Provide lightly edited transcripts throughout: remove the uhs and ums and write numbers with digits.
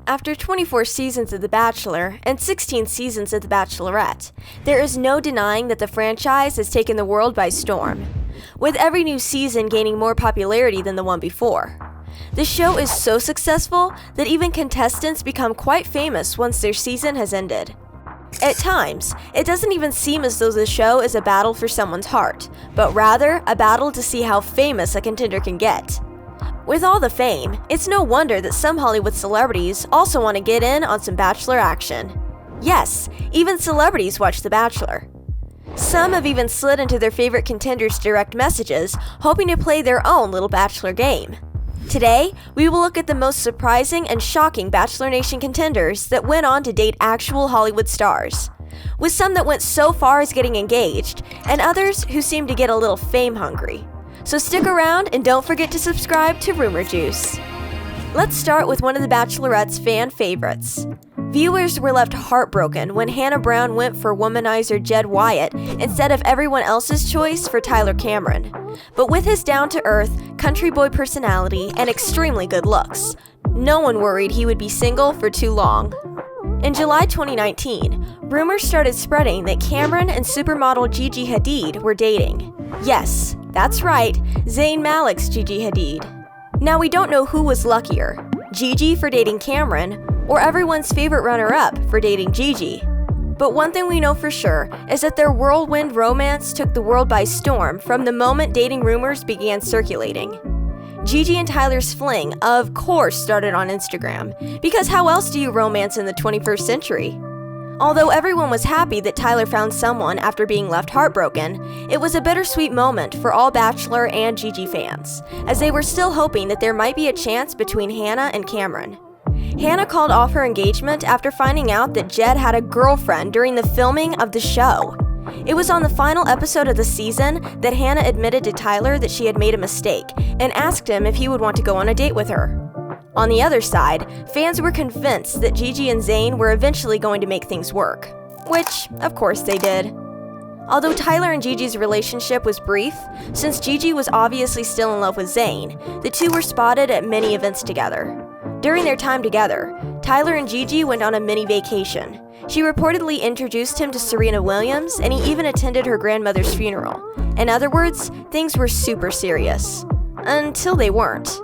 After 24 seasons of The Bachelor and 16 seasons of The Bachelorette, there is no denying that the franchise has taken the world by storm, with every new season gaining more popularity than the one before. The show is so successful that even contestants become quite famous once their season has ended. At times, it doesn't even seem as though the show is a battle for someone's heart, but rather a battle to see how famous a contender can get. With all the fame, it's no wonder that some Hollywood celebrities also want to get in on some Bachelor action. Yes, even celebrities watch The Bachelor. Some have even slid into their favorite contenders' direct messages, hoping to play their own little Bachelor game. Today, we will look at the most surprising and shocking Bachelor Nation contenders that went on to date actual Hollywood stars, with some that went so far as getting engaged, and others who seem to get a little fame hungry. So stick around and don't forget to subscribe to Rumour Juice. Let's start with one of The Bachelorette's fan favorites. Viewers were left heartbroken when Hannah Brown went for womanizer Jed Wyatt instead of everyone else's choice for Tyler Cameron. But with his down-to-earth, country boy personality and extremely good looks, no one worried he would be single for too long. In July 2019, rumors started spreading that Cameron and supermodel Gigi Hadid were dating. Yes, that's right, Zayn Malik's Gigi Hadid. Now we don't know who was luckier, Gigi for dating Cameron, or everyone's favorite runner-up for dating Gigi. But one thing we know for sure is that their whirlwind romance took the world by storm from the moment dating rumors began circulating. Gigi and Tyler's fling, of course, started on Instagram, because how else do you romance in the 21st century? Although everyone was happy that Tyler found someone after being left heartbroken, it was a bittersweet moment for all Bachelor and Gigi fans, as they were still hoping that there might be a chance between Hannah and Cameron. Hannah called off her engagement after finding out that Jed had a girlfriend during the filming of the show. It was on the final episode of the season that Hannah admitted to Tyler that she had made a mistake and asked him if he would want to go on a date with her. On the other side, fans were convinced that Gigi and Zayn were eventually going to make things work, which, of course, they did. Although Tyler and Gigi's relationship was brief, since Gigi was obviously still in love with Zayn, the two were spotted at many events together. During their time together, Tyler and Gigi went on a mini vacation. She reportedly introduced him to Serena Williams, and he even attended her grandmother's funeral. In other words, things were super serious. Until they weren't.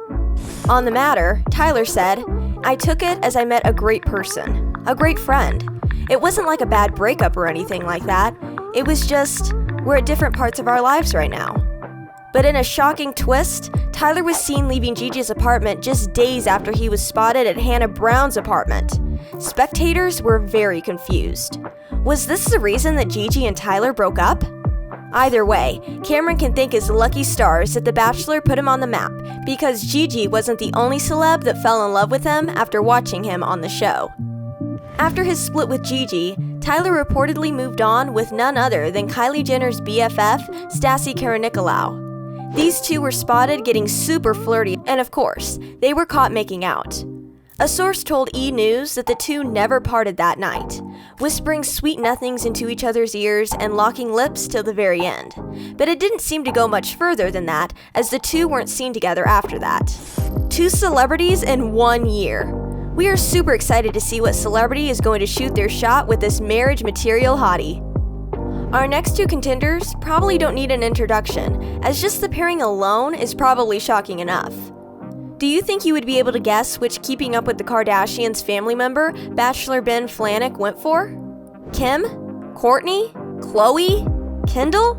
On the matter, Tyler said, "I took it as I met a great person, a great friend. It wasn't like a bad breakup or anything like that. It was just, we're at different parts of our lives right now." But in a shocking twist, Tyler was seen leaving Gigi's apartment just days after he was spotted at Hannah Brown's apartment. Spectators were very confused. Was this the reason that Gigi and Tyler broke up? Either way, Cameron can thank his lucky stars that The Bachelor put him on the map, because Gigi wasn't the only celeb that fell in love with him after watching him on the show. After his split with Gigi, Tyler reportedly moved on with none other than Kylie Jenner's BFF, Stassi Karanicolaou. These two were spotted getting super flirty, and of course, they were caught making out. A source told E! News that the two never parted that night, whispering sweet nothings into each other's ears and locking lips till the very end. But it didn't seem to go much further than that, as the two weren't seen together after that. Two celebrities in 1 year. We are super excited to see what celebrity is going to shoot their shot with this marriage material hottie. Our next two contenders probably don't need an introduction, as just the pairing alone is probably shocking enough. Do you think you would be able to guess which Keeping Up with the Kardashians family member Bachelor Ben Flajnik went for? Kim? Kourtney? Khloe? Kendall?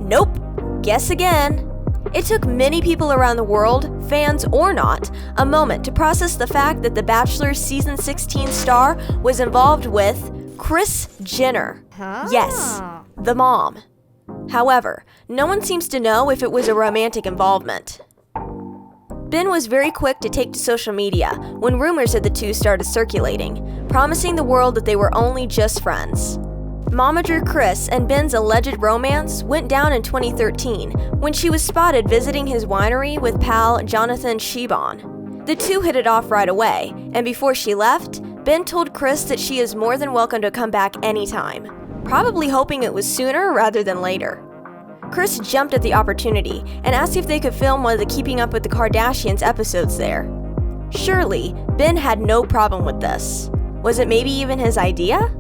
Nope. Guess again. It took many people around the world, fans or not, a moment to process the fact that The Bachelor's season 16 star was involved with Kris Jenner. Yes, the mom. However, no one seems to know if it was a romantic involvement. Ben was very quick to take to social media when rumors of the two started circulating, promising the world that they were only just friends. Momager Kris and Ben's alleged romance went down in 2013 when she was spotted visiting his winery with pal Jonathan Shebon. The two hit it off right away, and before she left, Ben told Kris that she is more than welcome to come back anytime, probably hoping it was sooner rather than later. Kris jumped at the opportunity and asked if they could film one of the Keeping Up with the Kardashians episodes there. Surely, Ben had no problem with this. Was it maybe even his idea?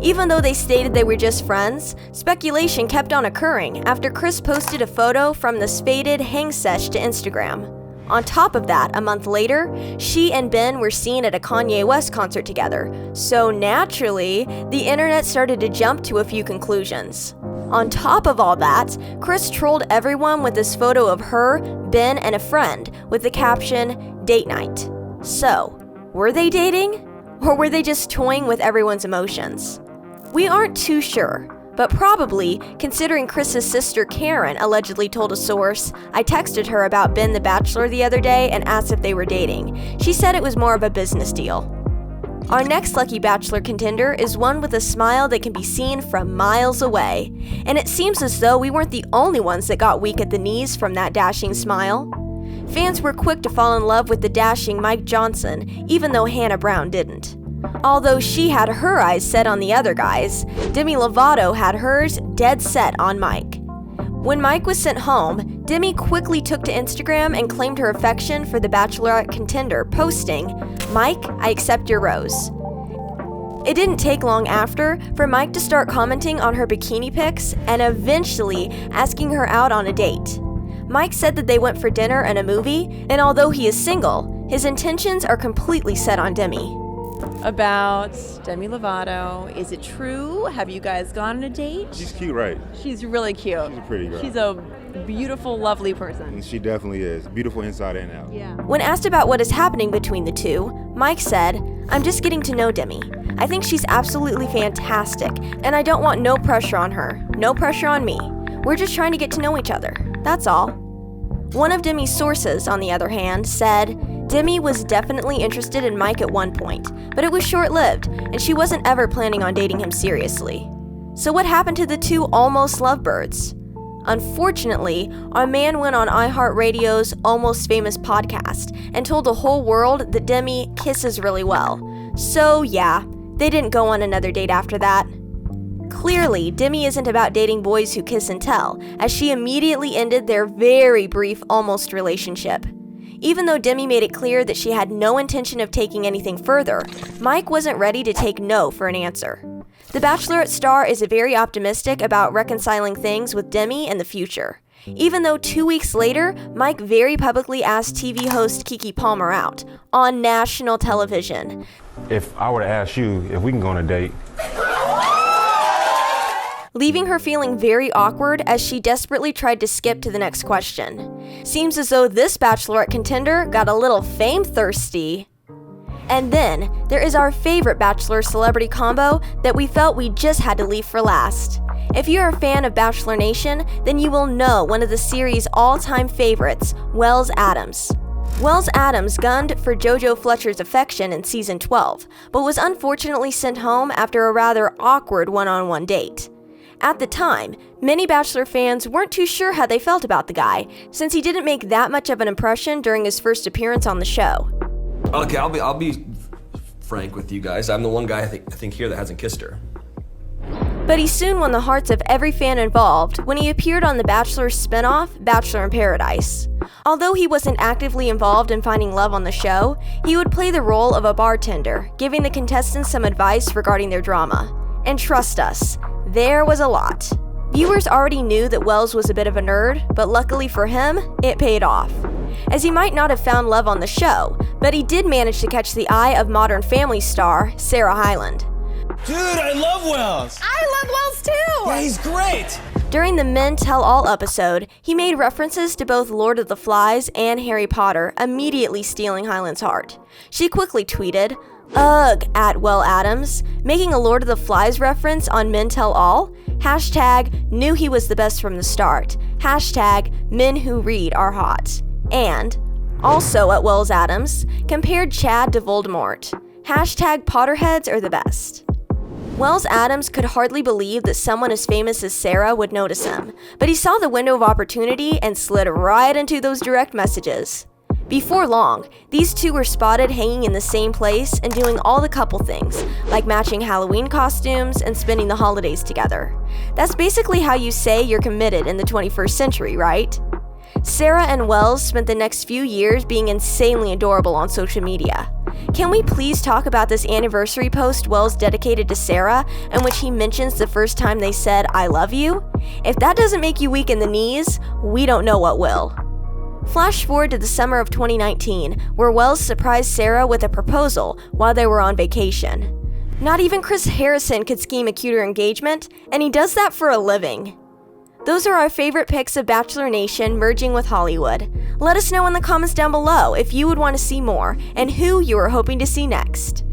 Even though they stated they were just friends, speculation kept on occurring after Kris posted a photo from this faded hang sesh to Instagram. On top of that, a month later, she and Ben were seen at a Kanye West concert together, so naturally, the internet started to jump to a few conclusions. On top of all that, Kris trolled everyone with this photo of her, Ben, and a friend with the caption, "Date night." So, were they dating? Or were they just toying with everyone's emotions? We aren't too sure, but probably, considering Kris's sister Karen allegedly told a source, "I texted her about Ben the Bachelor the other day and asked if they were dating. She said it was more of a business deal." Our next lucky Bachelor contender is one with a smile that can be seen from miles away, and it seems as though we weren't the only ones that got weak at the knees from that dashing smile. Fans were quick to fall in love with the dashing Mike Johnson, even though Hannah Brown didn't. Although she had her eyes set on the other guys, Demi Lovato had hers dead set on Mike. When Mike was sent home, Demi quickly took to Instagram and claimed her affection for the Bachelorette contender, posting, "Mike, I accept your rose." It didn't take long after for Mike to start commenting on her bikini pics and eventually asking her out on a date. Mike said that they went for dinner and a movie, and although he is single, his intentions are completely set on Demi. About Demi Lovato. Is it true? Have you guys gone on a date? She's cute, right? She's really cute. She's a pretty girl. She's a beautiful, lovely person. She definitely is. Beautiful inside and out. Yeah. When asked about what is happening between the two, Mike said, "I'm just getting to know Demi. I think she's absolutely fantastic, and I don't want no pressure on her. No pressure on me. We're just trying to get to know each other. That's all." One of Demi's sources, on the other hand, said, Demi was definitely interested in Mike at one point, but it was short-lived, and she wasn't ever planning on dating him seriously. So what happened to the two almost lovebirds? Unfortunately, our man went on iHeartRadio's Almost Famous podcast and told the whole world that Demi kisses really well. So yeah, they didn't go on another date after that. Clearly, Demi isn't about dating boys who kiss and tell, as she immediately ended their very brief almost relationship. Even though Demi made it clear that she had no intention of taking anything further, Mike wasn't ready to take no for an answer. The Bachelorette star is very optimistic about reconciling things with Demi in the future. Even though 2 weeks later, Mike very publicly asked TV host Keke Palmer out on national television. If I were to ask you if we can go on a date, leaving her feeling very awkward as she desperately tried to skip to the next question. Seems as though this Bachelorette contender got a little fame thirsty. And then, there is our favorite Bachelor celebrity combo that we felt we just had to leave for last. If you're a fan of Bachelor Nation, then you will know one of the series' all-time favorites, Wells Adams. Wells Adams gunned for JoJo Fletcher's affection in season 12, but was unfortunately sent home after a rather awkward one-on-one date. At the time, many Bachelor fans weren't too sure how they felt about the guy, since he didn't make that much of an impression during his first appearance on the show. Okay, I'll be frank with you guys. I'm the one guy I think here that hasn't kissed her. But he soon won the hearts of every fan involved when he appeared on The Bachelor's spinoff, Bachelor in Paradise. Although he wasn't actively involved in finding love on the show, he would play the role of a bartender, giving the contestants some advice regarding their drama. And trust us, there was a lot. Viewers already knew that Wells was a bit of a nerd, but luckily for him, it paid off. As he might not have found love on the show, but he did manage to catch the eye of Modern Family star Sarah Hyland. Dude, I love Wells! I love Wells too! Yeah, he's great! During the Men Tell All episode, he made references to both Lord of the Flies and Harry Potter, immediately stealing Hyland's heart. She quickly tweeted, "Ugh, at Well Adams, making a Lord of the Flies reference on Men Tell All? Hashtag knew he was the best from the start. Hashtag men who read are hot." And, also at Wells Adams, compared Chad to Voldemort. Hashtag Potterheads are the best. Wells Adams could hardly believe that someone as famous as Sarah would notice him, but he saw the window of opportunity and slid right into those direct messages. Before long, these two were spotted hanging in the same place and doing all the couple things, like matching Halloween costumes and spending the holidays together. That's basically how you say you're committed in the 21st century, right? Sarah and Wells spent the next few years being insanely adorable on social media. Can we please talk about this anniversary post Wells dedicated to Sarah, in which he mentions the first time they said, "I love you"? If that doesn't make you weak in the knees, we don't know what will. Flash forward to the summer of 2019, where Wells surprised Sarah with a proposal while they were on vacation. Not even Chris Harrison could scheme a cuter engagement, and he does that for a living. Those are our favorite picks of Bachelor Nation merging with Hollywood. Let us know in the comments down below if you would want to see more and who you are hoping to see next.